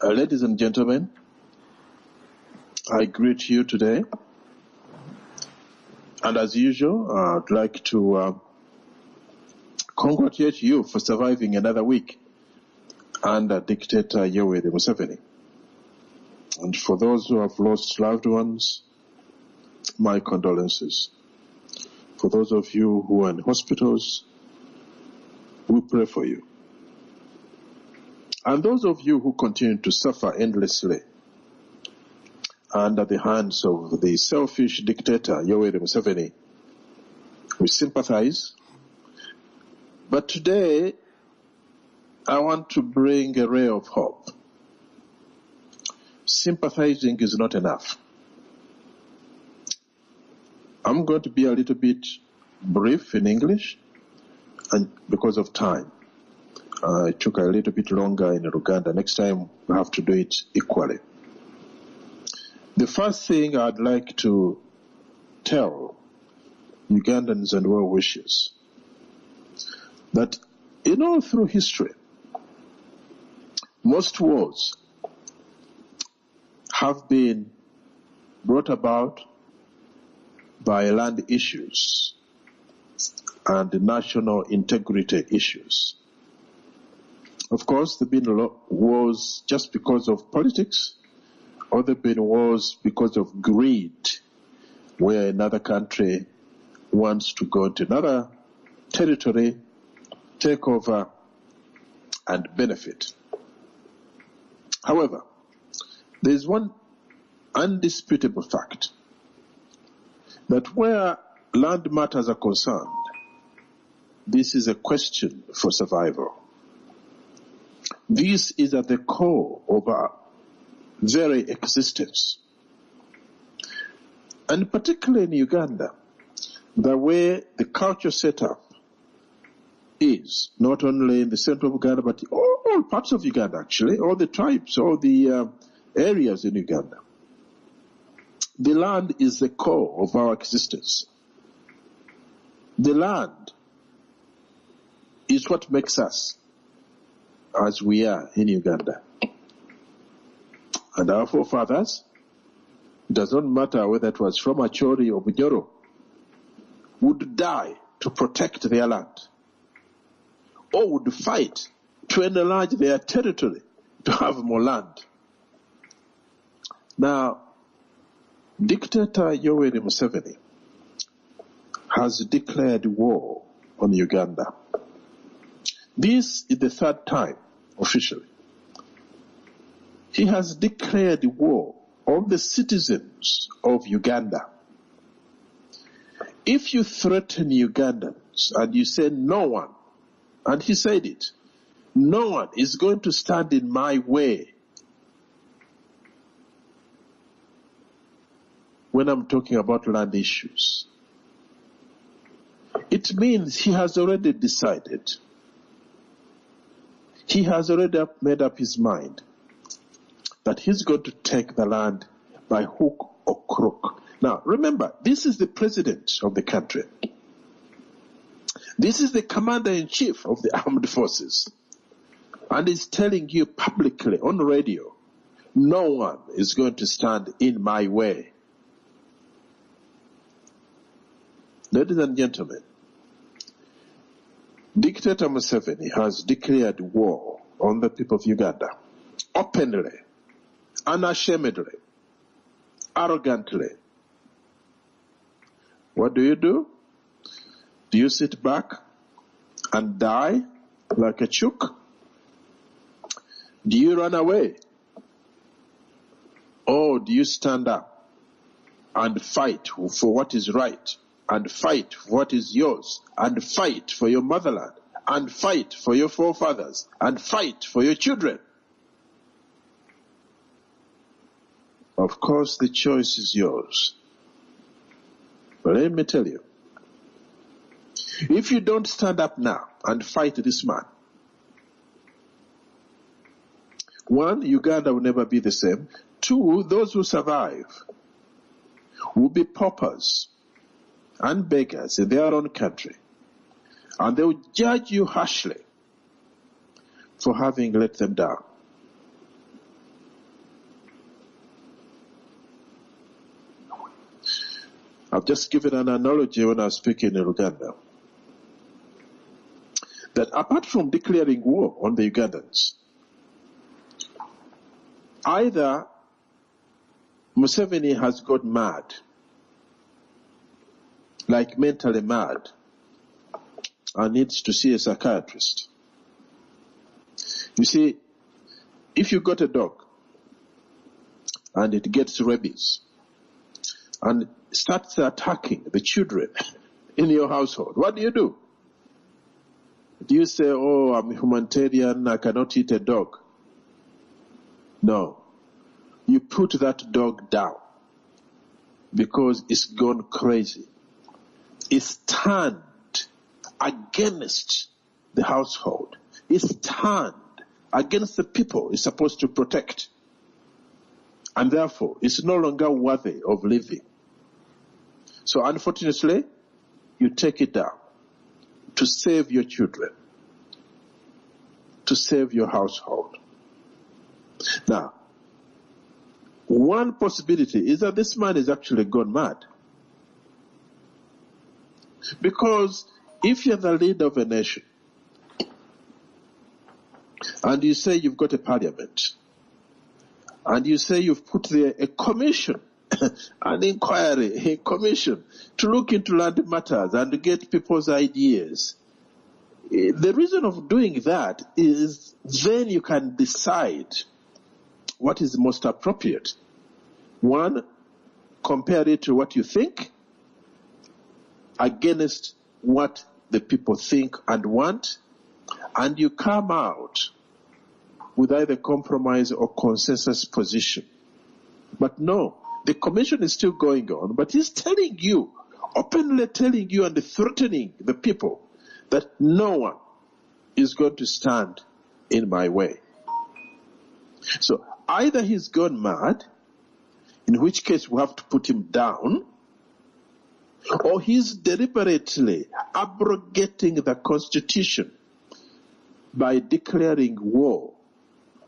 Ladies and gentlemen, I greet you today. And as usual, I'd like to congratulate you for surviving another week under dictator Yoweri Museveni. And for those who have lost loved ones, my condolences. For those of you who are in hospitals, we pray for you. And those of you who continue to suffer endlessly under the hands of the selfish dictator Yoweri Museveni, we sympathize. But today, I want to bring a ray of hope. Sympathizing is not enough. I'm going to be a little bit brief in English, and because of time. It took a little bit longer in Uganda. Next time, we have to do it equally. The first thing I'd like to tell Ugandans and well wishers, that through history, most wars have been brought about by land issues and national integrity issues. Of course, there have been wars just because of politics, or there have been wars because of greed, where another country wants to go to another territory, take over, and benefit. However, there is one undisputable fact, that where land matters are concerned, this is a question for survival. This is at the core of our very existence. And particularly in Uganda, the way the culture setup is, not only in the central of Uganda, but all parts of Uganda actually, all the tribes, all the areas in Uganda. The land is the core of our existence. The land is what makes us as we are in Uganda. And our forefathers, it does not matter whether it was from Acholi or Bujoro, would die to protect their land, or would fight to enlarge their territory to have more land. Now, dictator Yoweri Museveni has declared war on Uganda. This is the third time, officially. He has declared war on the citizens of Uganda. If you threaten Ugandans and you say no one, and he said it, no one is going to stand in my way when I'm talking about land issues, it means he has already decided. He has already made up his mind that he's going to take the land by hook or crook. Now, remember, this is the president of the country. This is the commander-in-chief of the armed forces. And he's telling you publicly on radio, no one is going to stand in my way. Ladies and gentlemen, Dictator Museveni has declared war on the people of Uganda, openly, unashamedly, arrogantly. What do? Do you sit back and die like a chook? Do you run away? Or do you stand up and fight for what is right, and fight for what is yours, and fight for your motherland, and fight for your forefathers, and fight for your children? Of course, the choice is yours. But let me tell you, if you don't stand up now and fight this man, one, Uganda will never be the same. Two, those who survive will be paupers and beggars in their own country. And they will judge you harshly for having let them down. I've just given an analogy when I was speaking in Uganda, that apart from declaring war on the Ugandans, either Museveni has got mad, like mentally mad, and needs to see a psychiatrist. You see, if you got a dog and it gets rabies and starts attacking the children in your household, what do? Do you say, oh, I'm humanitarian, I cannot eat a dog? No. You put that dog down because it's gone crazy. It's turned against the household. It's turned against the people it's supposed to protect. And therefore, it's no longer worthy of living. So unfortunately, you take it down to save your children, to save your household. Now, one possibility is that this man is actually gone mad. Because if you're the leader of a nation, and you say you've got a parliament, and you say you've put there a commission, an inquiry, a commission to look into land matters and to get people's ideas, the reason of doing that is then you can decide what is most appropriate. One, compare it to what you think against what the people think and want, and you come out with either compromise or consensus position. But no, the commission is still going on, but he's telling you, openly telling you and threatening the people that no one is going to stand in my way. So either he's gone mad, in which case we have to put him down, or he's deliberately abrogating the Constitution by declaring war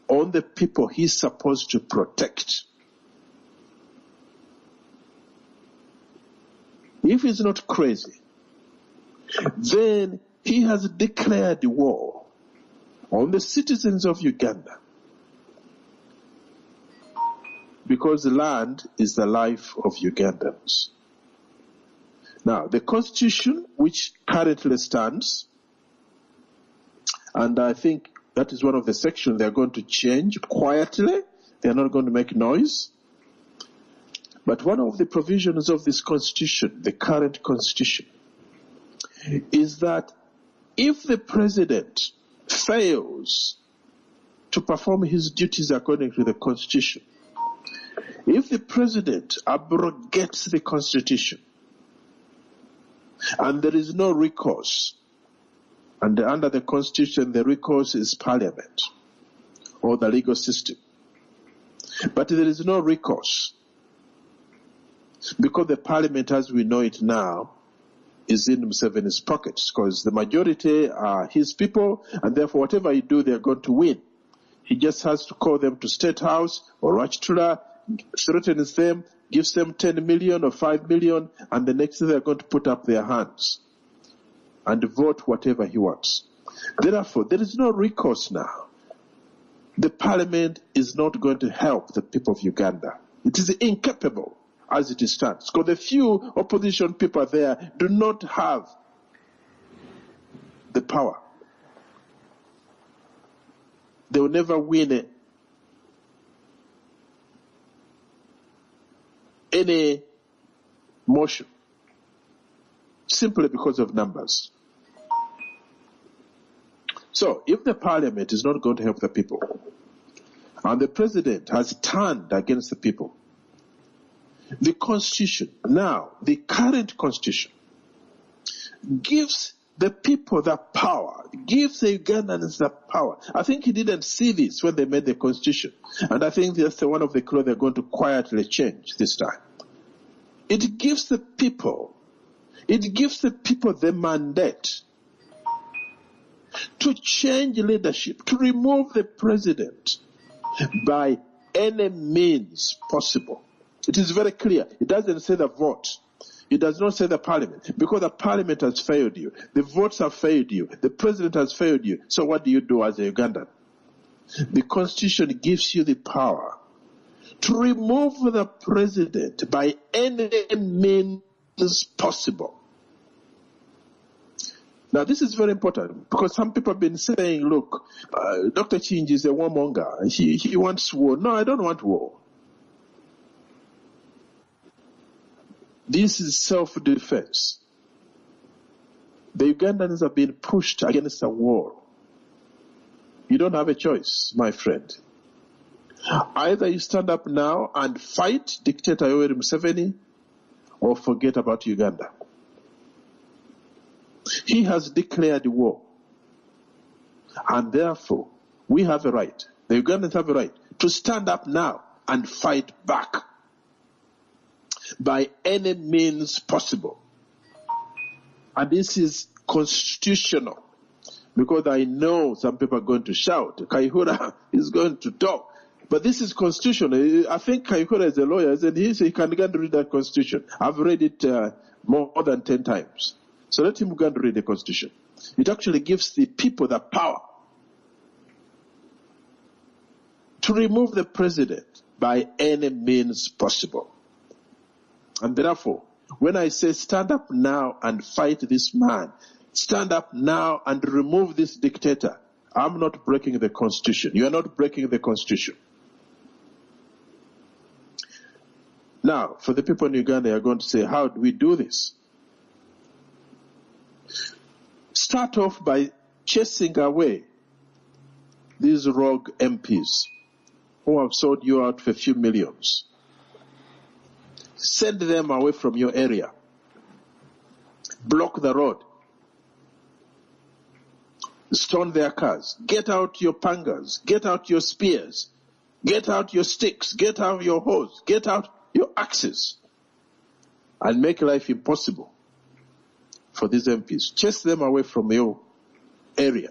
on the people he's supposed to protect. If he's not crazy, then he has declared war on the citizens of Uganda, because the land is the life of Ugandans. Now, the Constitution, which currently stands, and I think that is one of the sections they're going to change quietly. They're not going to make noise. But one of the provisions of this Constitution, the current Constitution, is that if the President fails to perform his duties according to the Constitution, if the President abrogates the Constitution, and there is no recourse, and under the Constitution the recourse is Parliament or the legal system, but there is no recourse because the Parliament as we know it now is in Museveni's pockets, because the majority are his people, and therefore whatever he do, they're going to win. He just has to call them to State House or Rachitula, threatens them, gives them 10 million or 5 million, and the next thing they're going to put up their hands and vote whatever he wants. Therefore, there is no recourse now. The Parliament is not going to help the people of Uganda. It is incapable as it stands, because the few opposition people there do not have the power. They will never win any motion, simply because of numbers. So, if the Parliament is not going to help the people, and the President has turned against the people, the Constitution, now, the current Constitution, gives the people the power, gives the Ugandans the power. I think he didn't see this when they made the Constitution, and I think that's one of the clothes they're going to quietly change this time. It gives the people the mandate to change leadership, to remove the President by any means possible. It is very clear. It doesn't say the vote. It does not say the parliament, because the parliament has failed you. The votes have failed you. The president has failed you. So what do you do as a Ugandan? The constitution gives you the power to remove the president by any means possible. Now, this is very important because some people have been saying, look, Dr. Kiyingi is a warmonger. He wants war. No, I don't want war. This is self-defense. The Ugandans have been pushed against a war. You don't have a choice, my friend. Either you stand up now and fight dictator Yoweri Museveni, or forget about Uganda. He has declared war. And therefore, we have a right, the Ugandans have a right, to stand up now and fight back by any means possible. And this is constitutional, because I know some people are going to shout, Kayihura is going to talk. But this is constitutional. I think Kayihura is a lawyer, and he can go and read that constitution. I've read it more than 10 times. So let him go and read the constitution. It actually gives the people the power to remove the president by any means possible. And therefore, when I say stand up now and fight this man, stand up now and remove this dictator, I'm not breaking the constitution. You are not breaking the constitution. Now, for the people in Uganda, they are going to say, how do we do this? Start off by chasing away these rogue MPs who have sold you out for a few millions. Send them away from your area. Block the road. Stone their cars. Get out your pangas. Get out your spears. Get out your sticks. Get out your hoes. Get out your axes. And make life impossible for these MPs. Chase them away from your area,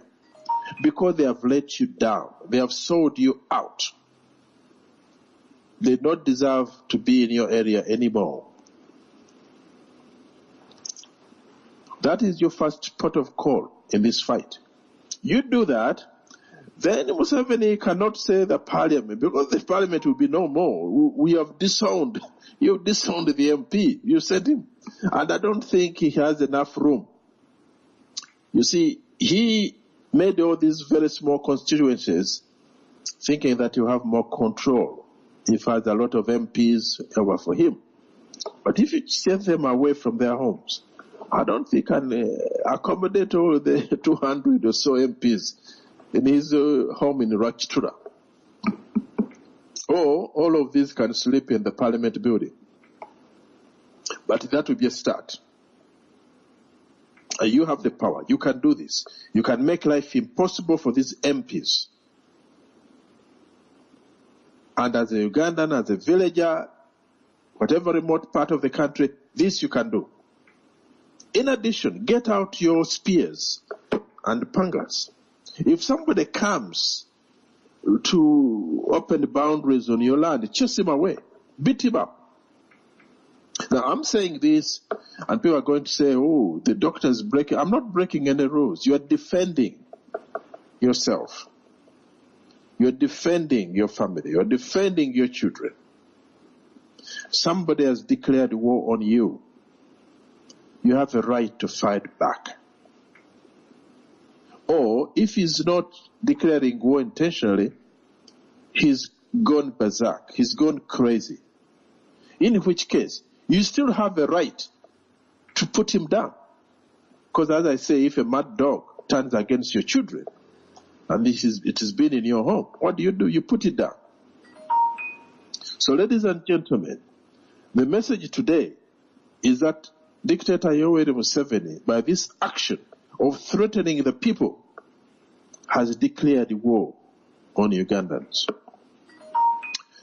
because they have let you down. They have sold you out. They don't deserve to be in your area anymore. That is your first port of call in this fight. You do that, then Museveni cannot say the parliament, because the parliament will be no more. We have disowned. You've disowned the MP. You sent him. And I don't think he has enough room. You see, he made all these very small constituencies thinking that you have more control. He has a lot of MPs over for him. But if you send them away from their homes, I don't think he can accommodate all the 200 or so MPs in his home in Rachtura. Or all of these can sleep in the parliament building. But that will be a start. You have the power. You can do this. You can make life impossible for these MPs. And as a Ugandan, as a villager, whatever remote part of the country, this you can do. In addition, get out your spears and pangas. If somebody comes to open boundaries on your land, chase him away. Beat him up. Now, I'm saying this, and people are going to say, oh, the doctor is breaking. I'm not breaking any rules. You are defending yourself. You're defending your family. You're defending your children. Somebody has declared war on you. You have a right to fight back. Or, if he's not declaring war intentionally, he's gone berserk. He's gone crazy. In which case, you still have a right to put him down. Because as I say, if a mad dog turns against your children, and it has been in your home, what do? You put it down. So ladies and gentlemen, the message today is that Dictator Yoweri Museveni, by this action of threatening the people, has declared war on Ugandans.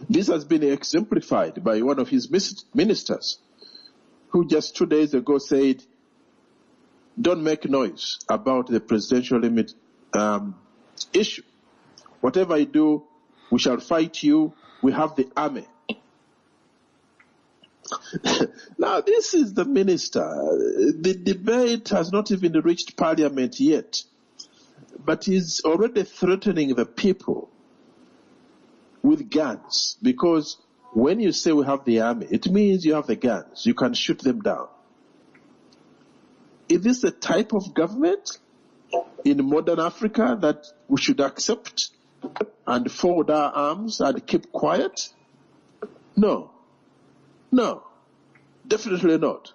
This has been exemplified by one of his ministers, who just 2 days ago said, don't make noise about the presidential limit issue. Whatever you do, we shall fight you. We have the army. Now, this is the minister. The debate has not even reached parliament yet, but he's already threatening the people with guns, because when you say we have the army, it means you have the guns. You can shoot them down. Is this the type of government in modern Africa that we should accept and fold our arms and keep quiet? No. No. Definitely not.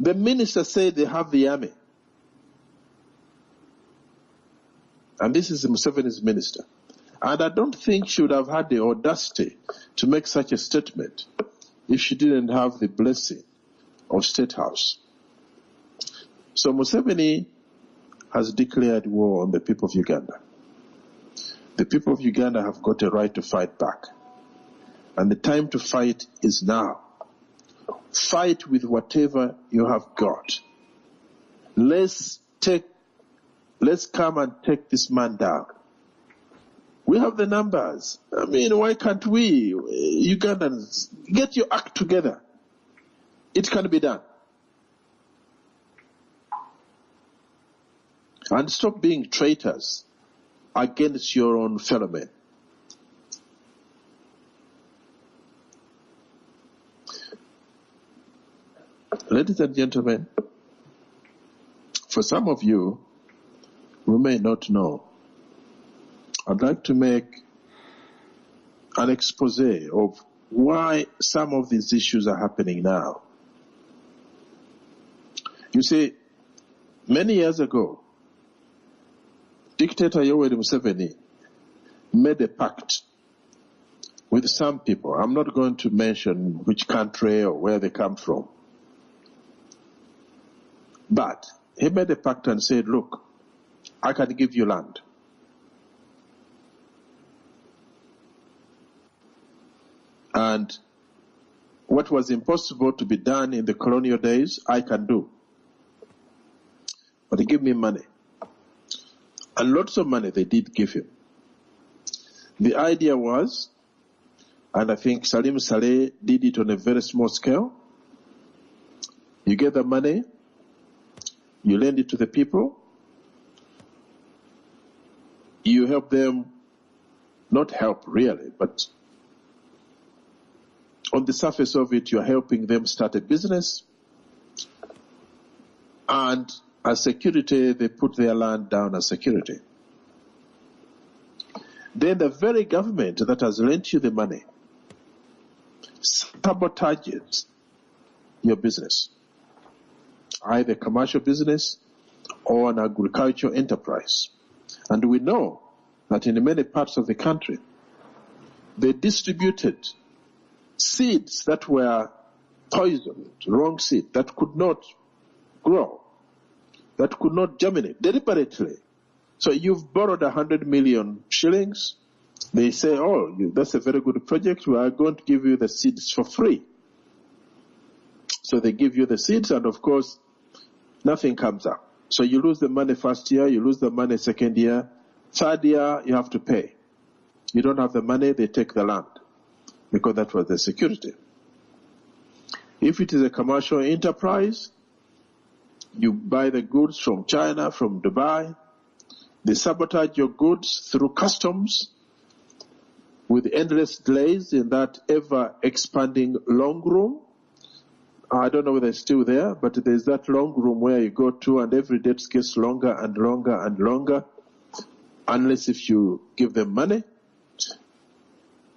The minister said they have the army. And this is Museveni's minister. And I don't think she would have had the audacity to make such a statement if she didn't have the blessing of State House. So Museveni has declared war on the people of Uganda. The people of Uganda have got a right to fight back. And the time to fight is now. Fight with whatever you have got. Let's come and take this man down. We have the numbers. I mean, why can't we, Ugandans, get your act together? It can be done. And stop being traitors against your own fellow men. Ladies and gentlemen, for some of you who may not know, I'd like to make an expose of why some of these issues are happening now. You see, many years ago, Dictator Yoweri Museveni made a pact with some people. I'm not going to mention which country or where they come from. But he made a pact and said, look, I can give you land. And what was impossible to be done in the colonial days, I can do. But give me money. And lots of money they did give him. The idea was, and I think Salim Saleh did it on a very small scale, you get the money, you lend it to the people, you help them, not help really, but on the surface of it, you're helping them start a business, and as security, they put their land down as security. Then the very government that has lent you the money sabotages your business, either commercial business or an agricultural enterprise. And we know that in many parts of the country, they distributed seeds that were poisoned, wrong seed, that could not grow, that could not germinate deliberately. So you've borrowed 100 million shillings. They say, oh, that's a very good project. We are going to give you the seeds for free. So they give you the seeds, and of course, nothing comes up. So you lose the money first year, you lose the money second year. Third year, you have to pay. You don't have the money, they take the land, because that was the security. If it is a commercial enterprise, you buy the goods from China, from Dubai. They sabotage your goods through customs with endless delays in that ever-expanding long room. I don't know whether it's still there, but there's that long room where you go to, and every day it gets longer and longer and longer, unless if you give them money.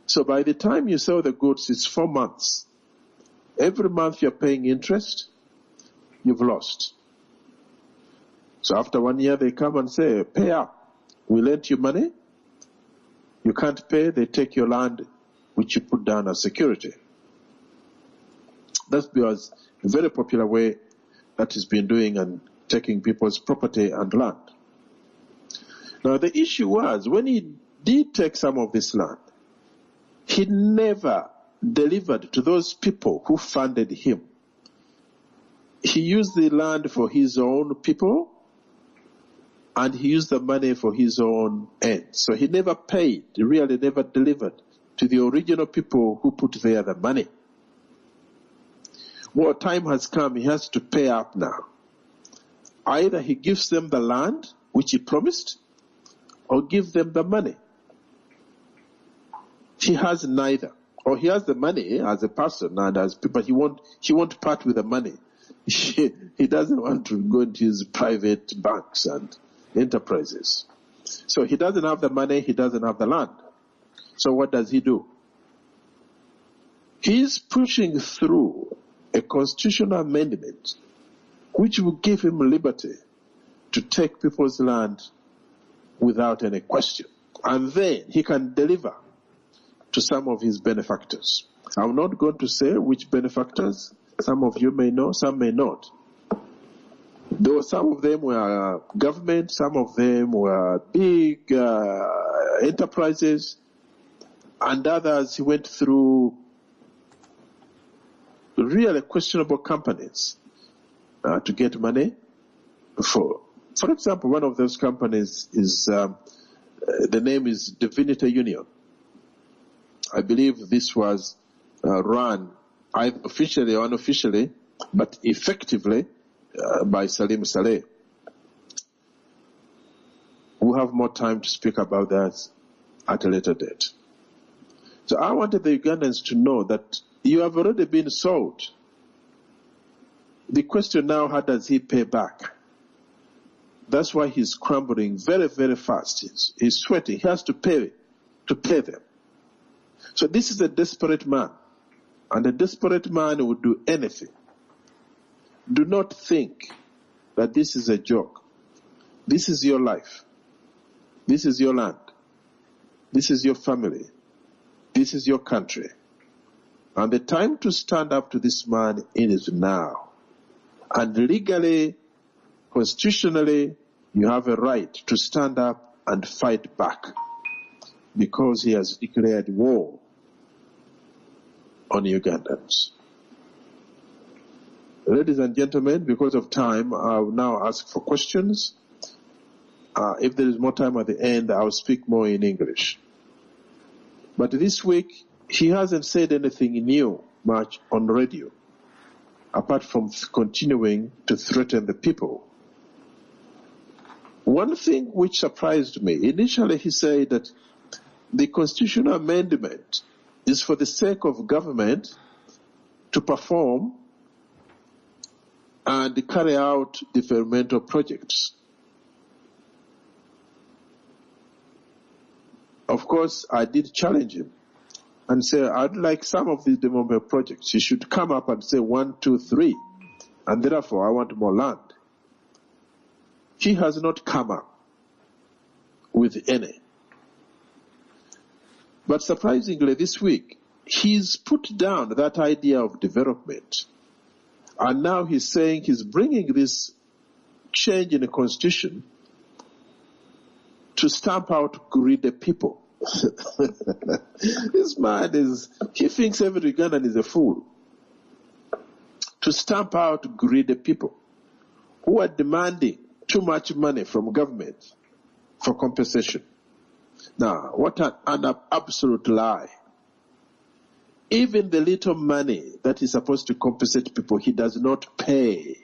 So by the time you sell the goods, it's 4 months. Every month you're paying interest, you've lost. So after 1 year, they come and say, pay up. We lent you money. You can't pay, they take your land, which you put down as security. That was a very popular way that he's been doing and taking people's property and land. Now the issue was, when he did take some of this land, he never delivered to those people who funded him. He used the land for his own people, and he used the money for his own ends. So he never paid, he really never delivered to the original people who put there the money. Well, time has come, he has to pay up now. Either he gives them the land, which he promised, or give them the money. He has neither. Or he has the money as a person and as people, he won't part with the money. He doesn't want to go into his private banks and enterprises. So he doesn't have the money, he doesn't have the land. So what does he do? He's pushing through a constitutional amendment which will give him liberty to take people's land without any question. And then he can deliver to some of his benefactors. I'm not going to say which benefactors. Some of you may know, some may not. Though some of them were government, some of them were big enterprises, and others he went through really questionable companies to get money for. For example, one of those companies is, the name is Divinity Union. I believe this was run either officially or unofficially, but effectively by Salim Saleh. We'll have more time to speak about that at a later date. So I wanted the Ugandans to know that you have already been sold. The question now, how does he pay back? That's why he's scrambling very, very fast. He's sweating. He has to pay them. So this is a desperate man. And a desperate man would do anything. Do not think that this is a joke. This is your life. This is your land. This is your family. This is your country. And the time to stand up to this man is now. And legally, constitutionally, you have a right to stand up and fight back, because he has declared war on Ugandans. Ladies and gentlemen, because of time, I will now ask for questions. If there is more time at the end, I will speak more in English. But this week, he hasn't said anything new much on radio, apart from continuing to threaten the people. One thing which surprised me, initially he said that the constitutional amendment is for the sake of government to perform and carry out developmental projects. Of course, I did challenge him and say, I'd like some of these development projects. He should come up and say 1, 2, 3, and therefore I want more land. He has not come up with any. But surprisingly, this week, he's put down that idea of development. And now he's saying he's bringing this change in the constitution to stamp out greedy people. This man he thinks every Ugandan is a fool. To stamp out greedy people who are demanding too much money from government for compensation. Now, what an absolute lie. Even the little money that is supposed to compensate people, he does not pay.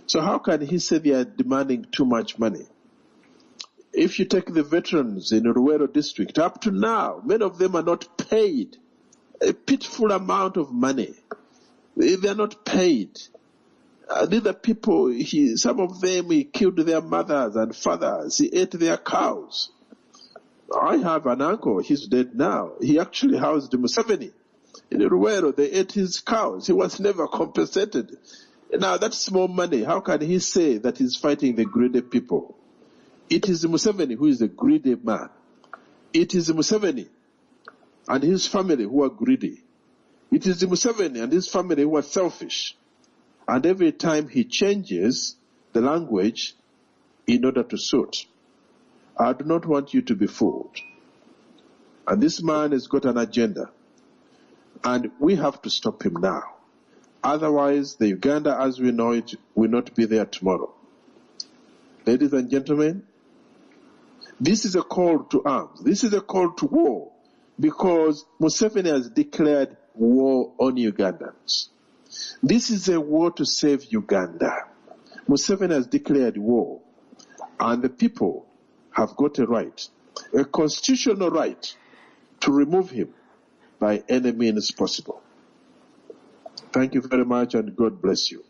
So how can he say they are demanding too much money? If you take the veterans in Ruwero district, up to now, many of them are not paid a pitiful amount of money. They are not paid. These are people, some of them, he killed their mothers and fathers. He ate their cows. I have an uncle, he's dead now. He actually housed Museveni. In Ruwero, they ate his cows. He was never compensated. Now, that's small money. How can he say that he's fighting the greedy people? It is Museveni who is a greedy man. It is Museveni and his family who are greedy. It is Museveni and his family who are selfish. And every time he changes the language in order to suit. I do not want you to be fooled. And this man has got an agenda. And we have to stop him now. Otherwise, the Uganda as we know it will not be there tomorrow. Ladies and gentlemen, this is a call to arms. This is a call to war, because Museveni has declared war on Ugandans. This is a war to save Uganda. Museveni has declared war, and the people have got a constitutional right, to remove him by any means possible. Thank you very much, and God bless you.